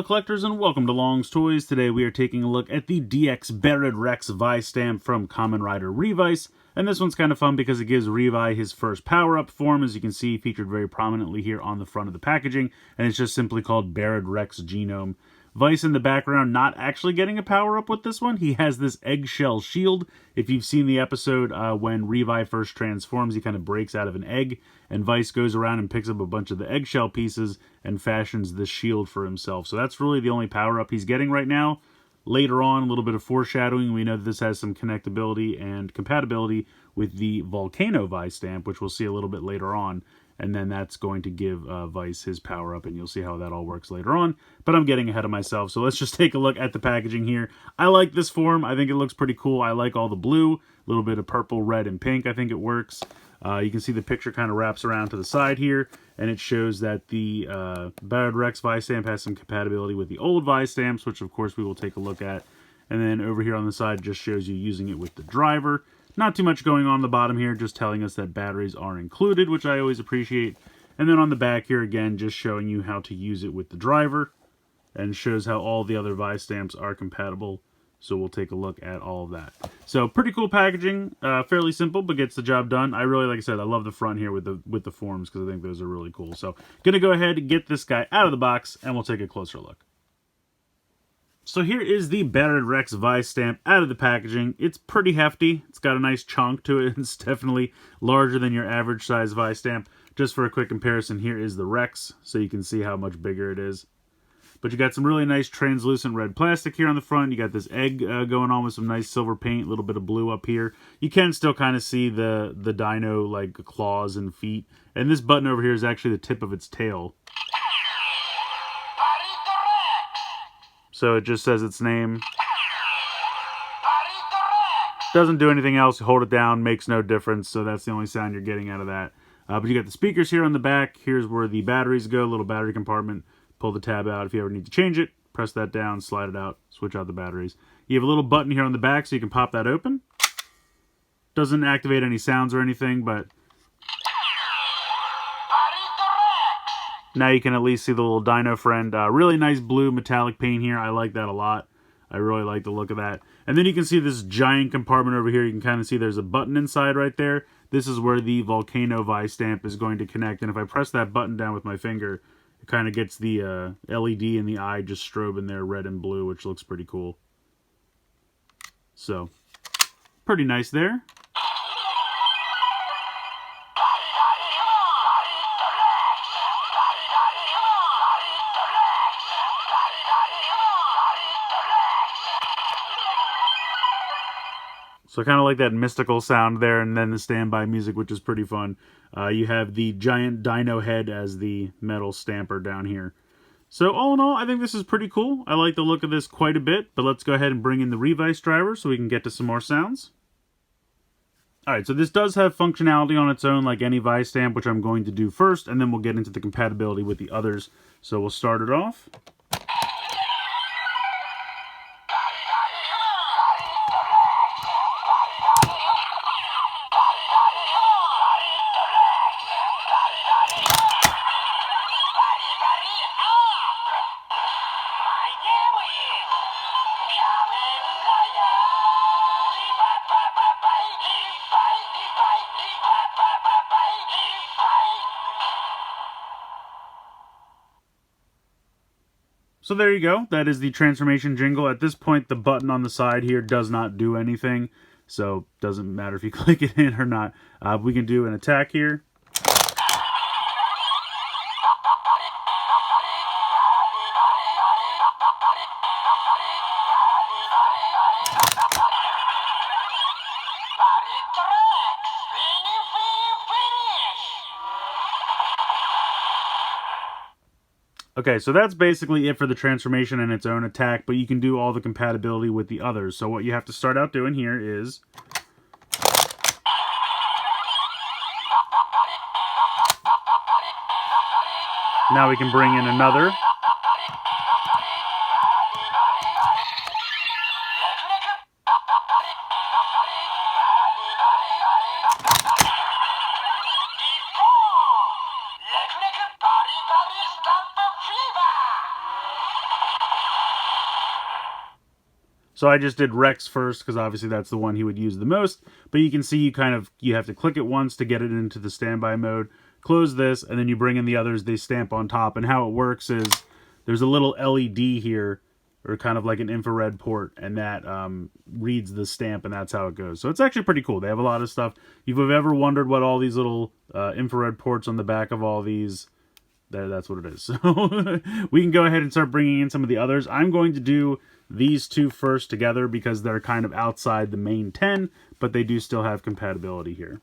fellow collectors, and welcome to Long's Toys. Today we are taking a look at the DX Barid Rex Vistamp from Kamen Rider Revice. And this one's kind of fun because it gives Revi his first power-up form, as you can see, featured very prominently here on the front of the packaging. And it's just simply called Barid Rex Genome. Vice in the background not actually getting a power-up with this one. He has this eggshell shield. If you've seen the episode when Revi first transforms, he kind of breaks out of an egg, and Vice goes around and picks up a bunch of the eggshell pieces and fashions this shield for himself. So that's really the only power-up he's getting right now. Later on, a little bit of foreshadowing, we know that this has some connectability and compatibility with the Volcano Vistamp, which we'll see a little bit later on. And then that's going to give Vice his power-up, and you'll see how that all works later on. But I'm getting ahead of myself, so let's just take a look at the packaging here. I like this form. I think it looks pretty cool. I like all the blue, a little bit of purple, red, and pink. I think it works. You can see the picture kind of wraps around to the side here, and it shows that the Barid Rex Vistamp has some compatibility with the old Vistamps, which of course we will take a look at. And then over here on the side just shows you using it with the driver. Not too much going on the bottom here, just telling us that batteries are included, which I always appreciate. And then on the back here, again, just showing you how to use it with the driver. And shows how all the other Vistamps are compatible. So we'll take a look at all of that. So pretty cool packaging, fairly simple, but gets the job done. I really, like I said, I love the front here with the forms because I think those are really cool. So gonna go ahead and get this guy out of the box, and we'll take a closer look. So here is the Barid Rex Vistamp out of the packaging. It's pretty hefty. It's got a nice chunk to it. It's definitely larger than your average size Vistamp. Just for a quick comparison, here is the Rex, so you can see how much bigger it is. But you got some really nice translucent red plastic here on the front. You got this egg going on with some nice silver paint, a little bit of blue up here. You can still kind of see the dino like claws and feet. And this button over here is actually the tip of its tail. So it just says its name. Doesn't do anything else. You hold it down, makes no difference. So that's the only sound you're getting out of that. But you got the speakers here on the back. Here's where the batteries go, little battery compartment. Pull the tab out if you ever need to change it. Press that down, slide it out, switch out the batteries. You have a little button here on the back so you can pop that open. Doesn't activate any sounds or anything, but now you can at least see the little dino friend. Really nice blue metallic paint here. I like that a lot. I really like the look of that. And then you can see this giant compartment over here. You can kind of see there's a button inside right there. This is where the Volcano Vistamp is going to connect. And if I press that button down with my finger, it kind of gets the LED in the eye just strobing there red and blue, which looks pretty cool. So, pretty nice there. So I kind of like that mystical sound there, and then the standby music, which is pretty fun. You have the giant dino head as the metal stamper down here. So all in all, I think this is pretty cool. I like the look of this quite a bit, but let's go ahead and bring in the Revice driver so we can get to some more sounds. Alright, so this does have functionality on its own like any Vistamp, which I'm going to do first, and then we'll get into the compatibility with the others. So we'll start it off. So there you go. That is the transformation jingle. At this point, the button on the side here does not do anything. So it doesn't matter if you click it in or not. We can do an attack here. Okay, so that's basically it for the transformation and its own attack, but you can do all the compatibility with the others. So what you have to start out doing here is now we can bring in another. So I just did Rex first because obviously that's the one he would use the most. But you can see you have to click it once to get it into the standby mode. Close this, and then you bring in the others. They stamp on top. And how it works is there's a little LED here, or kind of like an infrared port, and that reads the stamp, and that's how it goes. So it's actually pretty cool. They have a lot of stuff. If you've ever wondered what all these little infrared ports on the back of all these, that's what it is. So we can go ahead and start bringing in some of the others. I'm going to do these two first together because they're kind of outside the main 10, but they do still have compatibility here.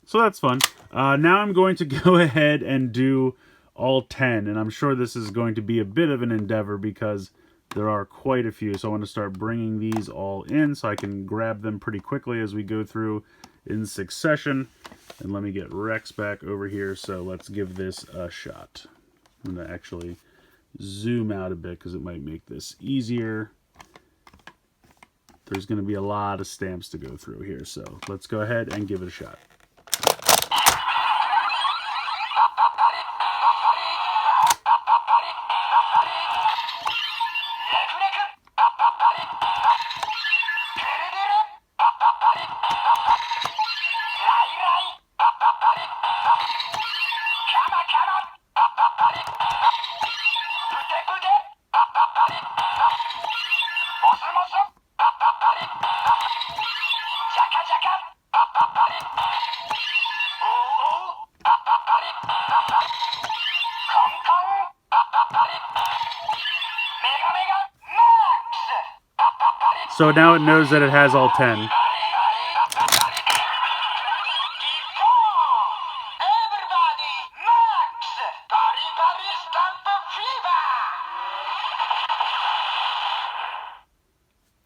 So that's fun. Now I'm going to go ahead and do all 10, and I'm sure this is going to be a bit of an endeavor because there are quite a few. So I want to start bringing these all in so I can grab them pretty quickly as we go through in succession. And let me get Rex back over here, so let's give this a shot. I'm going to actually zoom out a bit because it might make this easier. There's going to be a lot of stamps to go through here, so let's go ahead and give it a shot. So now it knows that it has all 10.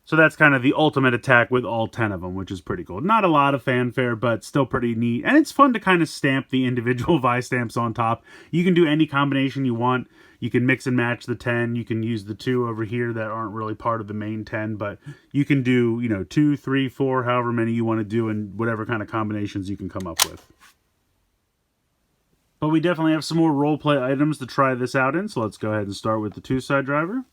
So that's kind of the ultimate attack with all 10 of them, which is pretty cool. Not a lot of fanfare, but still pretty neat. And it's fun to kind of stamp the individual Vistamps on top. You can do any combination you want. You can mix and match the 10. You can use the 2 over here that aren't really part of the main 10. But you can do, 2, 3, 4, however many you want to do, and whatever kind of combinations you can come up with. But we definitely have some more roleplay items to try this out in. So let's go ahead and start with the 2-side driver.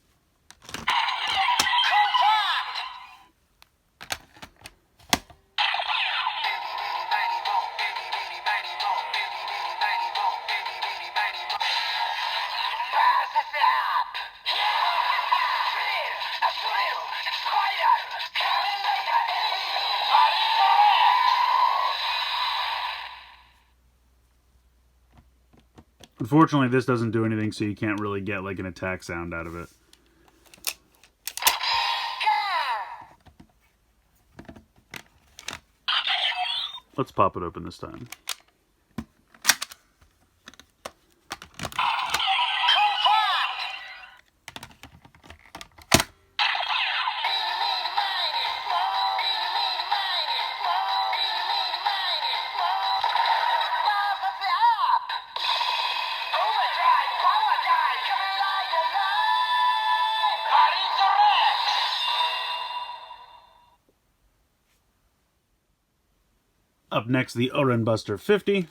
Unfortunately, this doesn't do anything, so you can't really get like an attack sound out of it. Let's pop it open this time. Up next, the Oren Buster 50.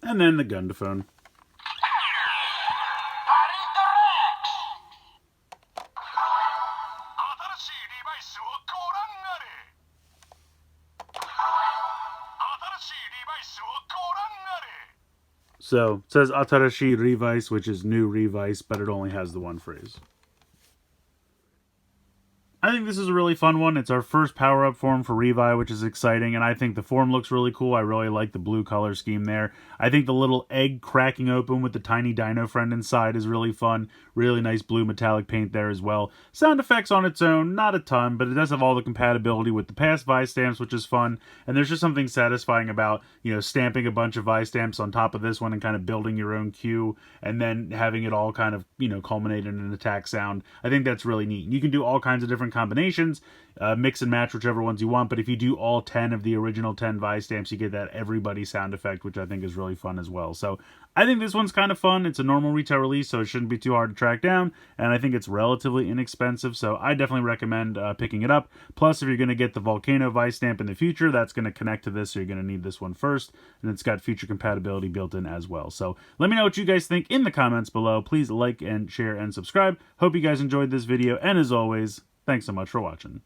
And then the Gundaphone. So it says Atarashi Revice, which is new Revice, but it only has the one phrase. I think this is a really fun one. It's our first power-up form for Revi, which is exciting, and I think the form looks really cool. I really like the blue color scheme there. I think the little egg cracking open with the tiny dino friend inside is really fun. Really nice blue metallic paint there as well. Sound effects on its own, not a ton, but it does have all the compatibility with the past Vistamps, which is fun. And there's just something satisfying about, stamping a bunch of Vistamps on top of this one and kind of building your own queue, and then having it all kind of, culminate in an attack sound. I think that's really neat. You can do all kinds of different combinations, mix and match whichever ones you want, but if you do all 10 of the original 10 Vistamps, you get that everybody sound effect, which I think is really fun as well. So I think this one's kind of fun. It's a normal retail release, so it shouldn't be too hard to track down, and I think it's relatively inexpensive, so I definitely recommend picking it up. Plus, if you're going to get the Volcano Vistamp in the future, that's going to connect to this, so you're going to need this one first, and it's got future compatibility built in as well. So let me know what you guys think in the comments below. Please like and share and subscribe. Hope you guys enjoyed this video, and as always, thanks so much for watching.